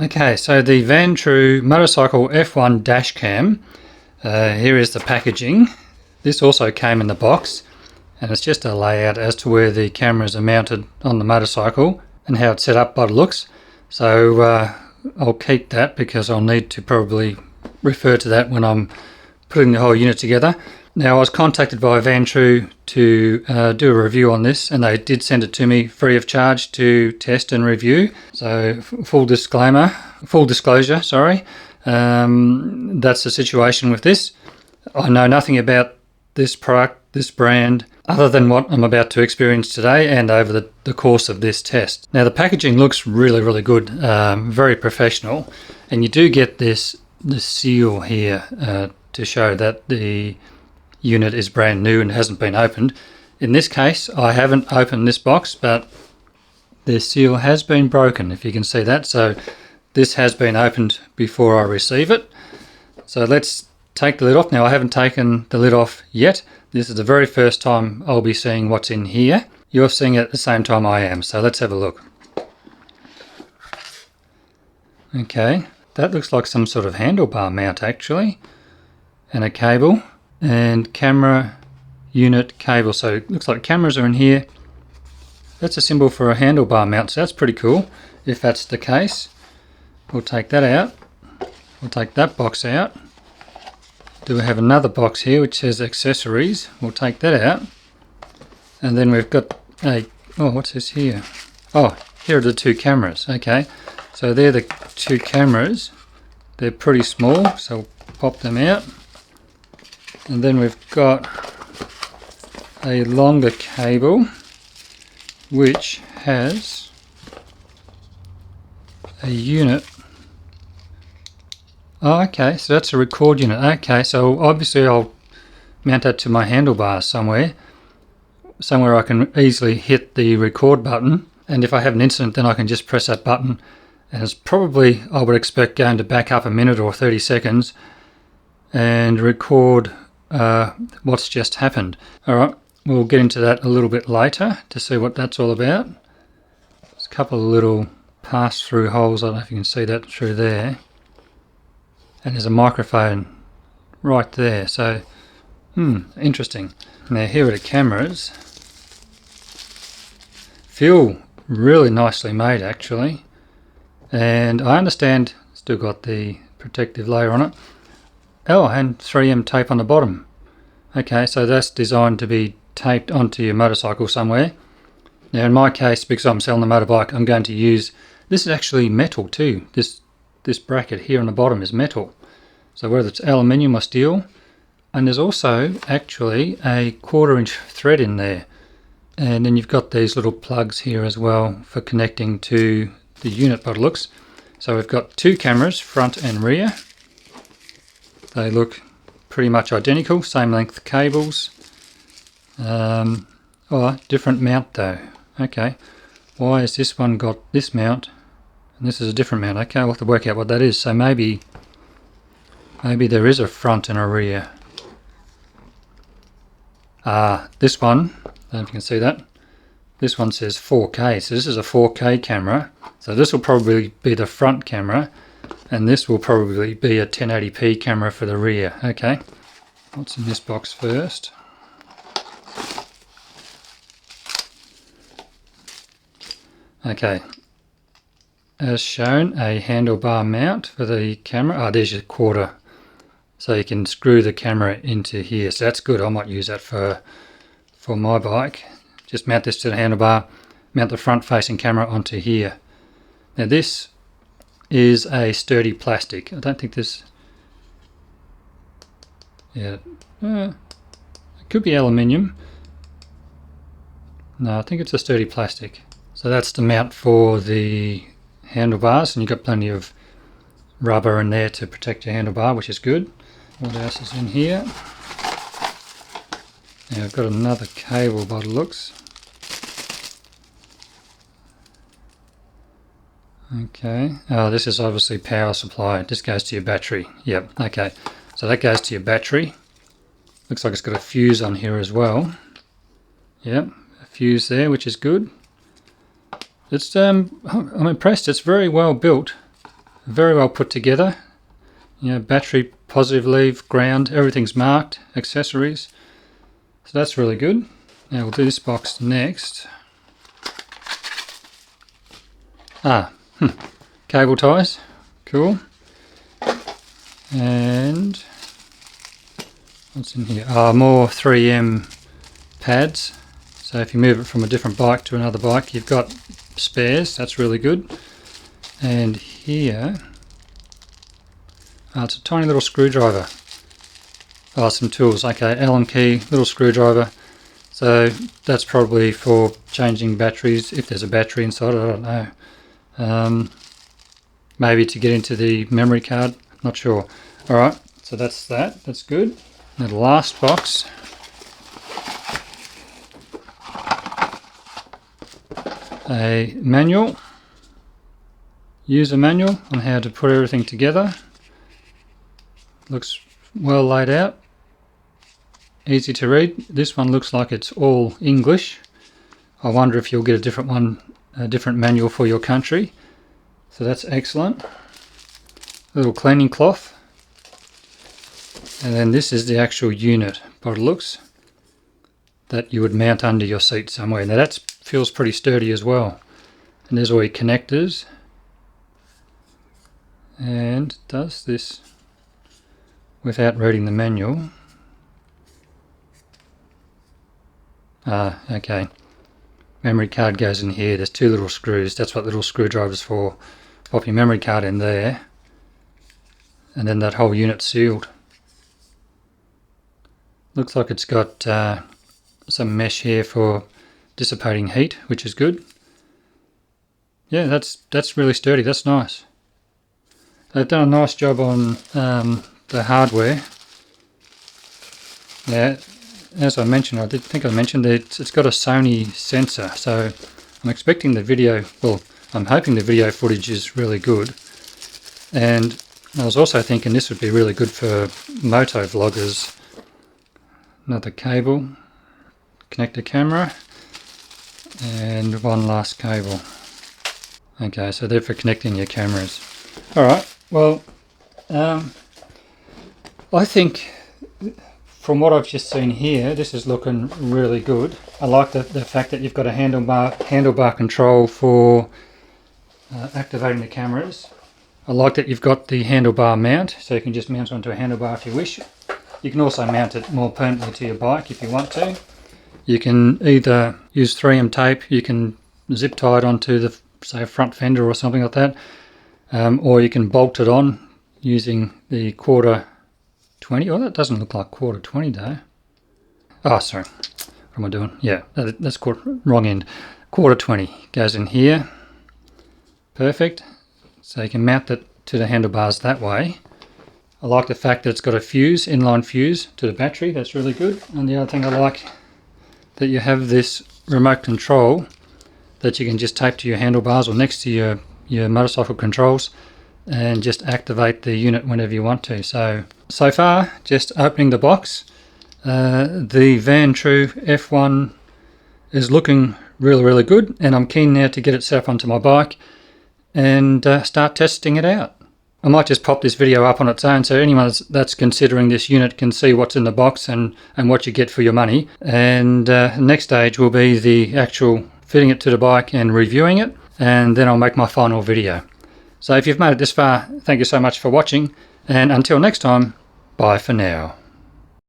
Okay, so the Vantrue motorcycle F1 dash cam. Here is the packaging. This also came in the box, and it's just a layout as to where the cameras are mounted on the motorcycle and how it's set up by the looks. So I'll keep that because I'll need to probably refer to that when I'm putting the whole unit together. Now, I was contacted by Vantrue to do a review on this, and they did send it to me free of charge to test and review. So full disclosure, that's the situation with this. I know nothing about this product, this brand, other than what I'm about to experience today and over the course of this test. Now, the packaging looks really, really good, very professional, and you do get this seal here to show that the unit is brand new and hasn't been opened. In this case, I haven't opened this box, but the seal has been broken, if you can see that. So this has been opened before I receive it. So let's take the lid off. Now, I haven't taken the lid off yet. This is the very first time I'll be seeing what's in here. You're seeing it at the same time I am, so let's have a look. Okay, that looks like some sort of handlebar mount actually, and a cable. And camera unit cable, so it looks like cameras are in here. That's a symbol for a handlebar mount, so that's pretty cool. If that's the case, we'll take that out. We'll take that box out. Do we have another box here which says accessories? We'll take that out. And then we've got a, oh, what's this here? Oh, here are the two cameras. Okay, so they're the two cameras. They're pretty small, so we'll pop them out. And then we've got a longer cable which has a unit. Oh, okay, so that's a record unit. Okay, so obviously I'll mount that to my handlebars somewhere I can easily hit the record button, and if I have an incident then I can just press that button, and it's probably, I would expect, going to back up a minute or 30 seconds and record what's just happened. Alright, we'll get into that a little bit later to see what that's all about. There's a couple of little pass-through holes, I don't know if you can see that through there. And there's a microphone right there, so interesting. Now here are the cameras. Feel really nicely made actually. And I understand, still got the protective layer on it. Oh, and 3M tape on the bottom. Okay, so that's designed to be taped onto your motorcycle somewhere. Now in my case, because I'm selling the motorbike, I'm going to use, this is actually metal too. This bracket here on the bottom is metal. So whether it's aluminium or steel, and there's also actually a 1/4 inch thread in there. And then you've got these little plugs here as well for connecting to the unit by the looks. So we've got two cameras, front and rear. They look pretty much identical, same length cables. Oh, different mount though. Okay, why has this one got this mount and this is a different mount? Okay, we'll have to work out what that is. So maybe there is a front and a rear. This one, I don't know if you can see that. This one says 4K, so this is a 4K camera. So this will probably be the front camera, and this will probably be a 1080p camera for the rear. Okay, what's in this box first? Okay, as shown, a handlebar mount for the camera. There's your 1/4, so you can screw the camera into here. So that's good. I might use that for my bike. Just mount this to the handlebar, mount the front-facing camera onto here. Now this is a sturdy plastic. I don't think this, it could be aluminium. No, I think it's a sturdy plastic. So that's the mount for the handlebars, and you've got plenty of rubber in there to protect your handlebar, which is good. What else is in here? Now I've got another cable by the looks. Okay, this is obviously power supply. This goes to your battery. Yep, okay. So that goes to your battery. Looks like it's got a fuse on here as well. Yep, a fuse there, which is good. It's I'm impressed. It's very well built. very well put together. You know, battery, positive leave, ground, everything's marked, accessories. So that's really good. Now we'll do this box next. Cable ties, cool. And what's in here? More 3M pads. So if you move it from a different bike to another bike, you've got spares. That's really good. And here, it's a tiny little screwdriver. Some tools. Okay, Allen key, little screwdriver. So that's probably for changing batteries, if there's a battery inside, I don't know. Maybe to get into the memory card, not sure. Alright, so that's that, that's good. Now the last box. A manual, user manual on how to put everything together. Looks well laid out, easy to read. This one looks like it's all English. I wonder if you'll get a different one, a different manual for your country. So that's excellent. A little cleaning cloth. And then this is the actual unit, by the looks, that you would mount under your seat somewhere. Now that feels pretty sturdy as well. And there's all your connectors. And it does this without reading the manual. Okay. Memory card goes in here. There's two little screws. That's what little screwdriver's for. Pop your memory card in there. And then that whole unit's sealed. Looks like it's got some mesh here for dissipating heat, which is good. Yeah, that's really sturdy. That's nice. They've done a nice job on the hardware. Yeah, as I mentioned, I did think I mentioned that it's got a Sony sensor, so I'm expecting the video, well, I'm hoping the video footage is really good. And I was also thinking this would be really good for moto vloggers. Another cable, connector camera, and one last cable. Okay, so they're for connecting your cameras. Alright, well, I think from what I've just seen here, this is looking really good. I like the fact that you've got a handlebar control for activating the cameras. I like that you've got the handlebar mount, so you can just mount onto a handlebar if you wish. You can also mount it more permanently to your bike if you want to. You can either use 3M tape, you can zip tie it onto the, say, front fender or something like that, or you can bolt it on using the quarter 20. Oh, that doesn't look like quarter 20 though. Oh, sorry. What am I doing? Yeah, that's wrong end. Quarter 20 goes in here. Perfect. So you can mount it to the handlebars that way. I like the fact that it's got a fuse, inline fuse to the battery. That's really good. And the other thing I like, that you have this remote control that you can just tape to your handlebars or next to your motorcycle controls and just activate the unit whenever you want to. So far, just opening the box, the Vantrue F1 is looking really, really good, and I'm keen now to get it set up onto my bike and start testing it out. I might just pop this video up on its own so anyone that's considering this unit can see what's in the box and what you get for your money. And next stage will be the actual fitting it to the bike and reviewing it, and then I'll make my final video. So if you've made it this far, thank you so much for watching, and until next time, bye for now.